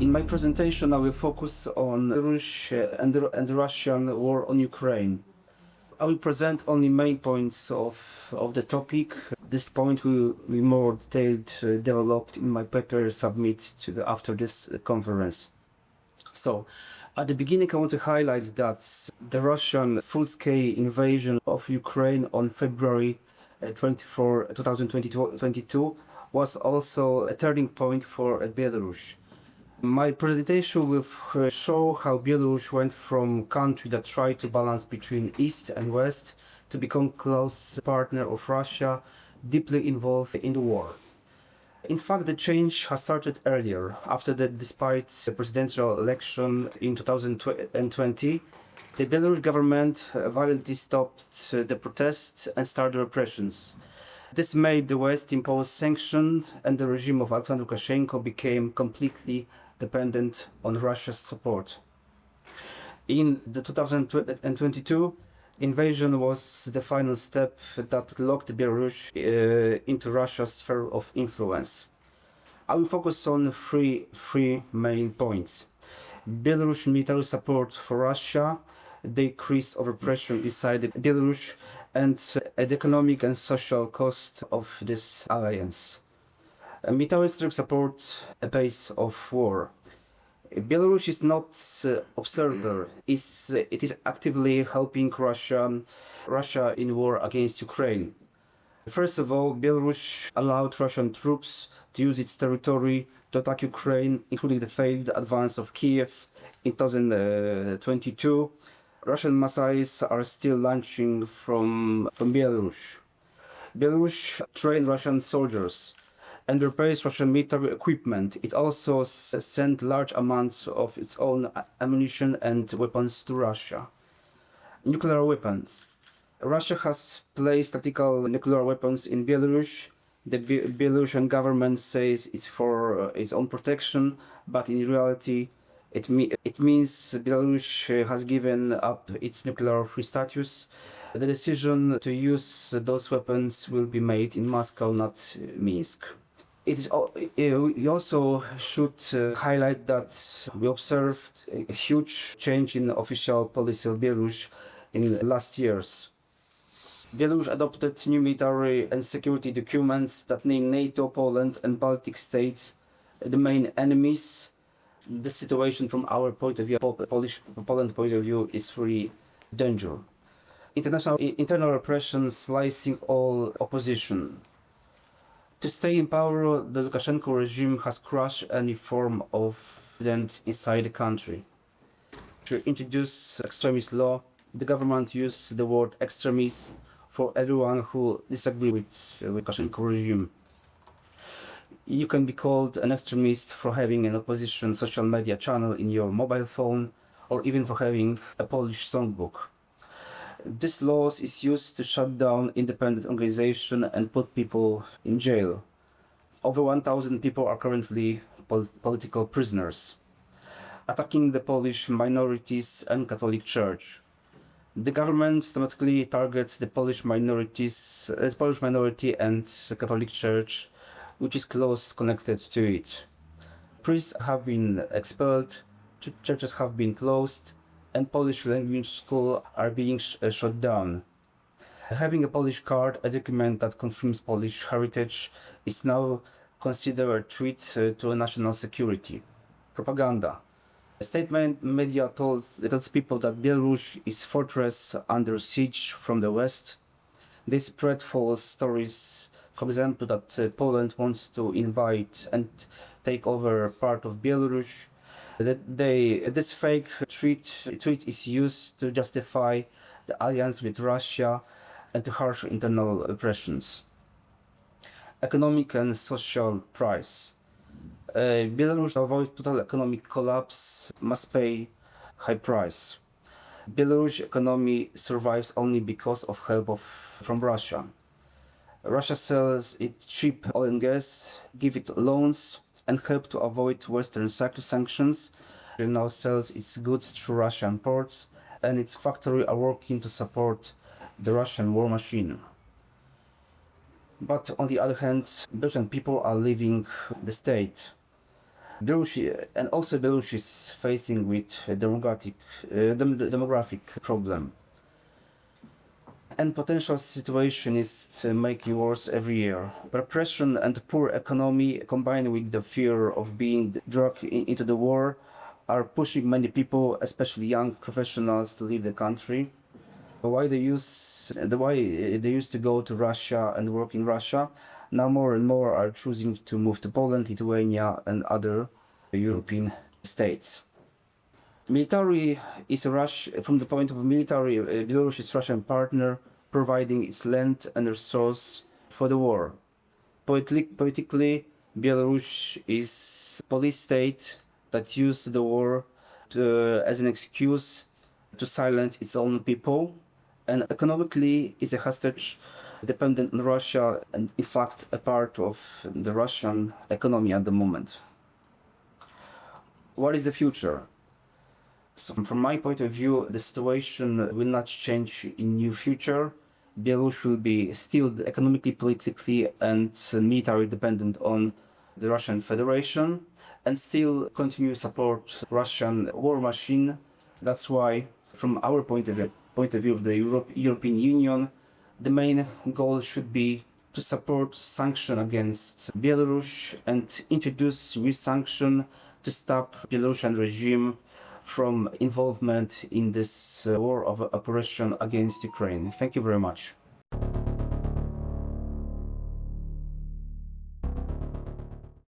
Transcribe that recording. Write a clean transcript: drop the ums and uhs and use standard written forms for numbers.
In my presentation, I will focus on Belarus and the Russian war on Ukraine. I will present only main points of the topic. This point will be more detailed developed in my paper after this conference. So, at the beginning, I want to highlight that the Russian full-scale invasion of Ukraine on February 24, 2022 was also a turning point for Belarus. My presentation will show how Belarus went from country that tried to balance between East and West to become close partner of Russia, deeply involved in the war. In fact, the change has started earlier. Despite the presidential election in 2020, the Belarus government violently stopped the protests and started repressions. This made the West impose sanctions, and the regime of Alexander Lukashenko became completely dependent on Russia's support. In the 2022 invasion was the final step that locked Belarus into Russia's sphere of influence. I will focus on three main points: Belarus military support for Russia, the increase of repression inside Belarus, and the economic and social cost of this alliance. Military support a base of war. Belarus is not observer. It is actively helping Russia in war against Ukraine. First of all, Belarus allowed Russian troops to use its territory to attack Ukraine, including the failed advance of Kiev in 2022. Russian missiles are still launching from Belarus. Belarus trained Russian soldiers and repairs Russian military equipment. It also sent large amounts of its own ammunition and weapons to Russia. Nuclear weapons. Russia has placed tactical nuclear weapons in Belarus. The Belarusian government says it's for its own protection, but in reality, it means Belarus has given up its nuclear-free status. The decision to use those weapons will be made in Moscow, not Minsk. We also should highlight that we observed a huge change in official policy of Belarus in the last years. Belarus adopted new military and security documents that name NATO, Poland, and Baltic states the main enemies. The situation from our point of view, Poland point of view, is really dangerous. Internal repression slicing all opposition. To stay in power, the Lukashenko regime has crushed any form of dissident inside the country. To introduce extremist law, the government used the word extremist for everyone who disagrees with the Lukashenko regime. You can be called an extremist for having an opposition social media channel in your mobile phone, or even for having a Polish songbook. This law is used to shut down independent organizations and put people in jail. Over 1,000 people are currently political prisoners. Attacking the Polish minorities and Catholic Church. The government systematically targets the Polish minority and the Catholic Church, which is close connected to it. Priests have been expelled, churches have been closed, and Polish language schools are being shut down. Having a Polish card, a document that confirms Polish heritage, is now considered a threat to national security. Propaganda. State media tells people that Belarus is a fortress under siege from the West. They spread false stories, for example, that Poland wants to invade and take over part of Belarus. This fake tweet is used to justify the alliance with Russia and to harsh internal oppressions. Economic and social price. Belarus, to avoid total economic collapse, must pay high price. Belarus economy survives only because of help from Russia. Russia sells its cheap oil and gas, give it loans, and help to avoid Western sanctions. It now sells its goods through Russian ports, and its factories are working to support the Russian war machine. But on the other hand, Belarusian people are leaving the state. Belarus and also Belarus is facing with a demographic problem. And potential situation is making worse every year. Repression and poor economy, combined with the fear of being dragged into the war, are pushing many people, especially young professionals, to leave the country. Why they used to go to Russia and work in Russia, now more and more are choosing to move to Poland, Lithuania, and other European states. Military is from the point of military, Belarus is Russian partner, providing its land and resource for the war. Politically, Belarus is a police state that used the war as an excuse to silence its own people, and economically is a hostage dependent on Russia and in fact a part of the Russian economy at the moment. What is the future? So from my point of view, the situation will not change in near future. Belarus will be still economically, politically, and militarily dependent on the Russian Federation, and still continue support Russian war machine. That's why, from our point of view of the European Union, the main goal should be to support sanction against Belarus and introduce new sanction to stop Belarusian regime from involvement in this war of operation against Ukraine. Thank you very much.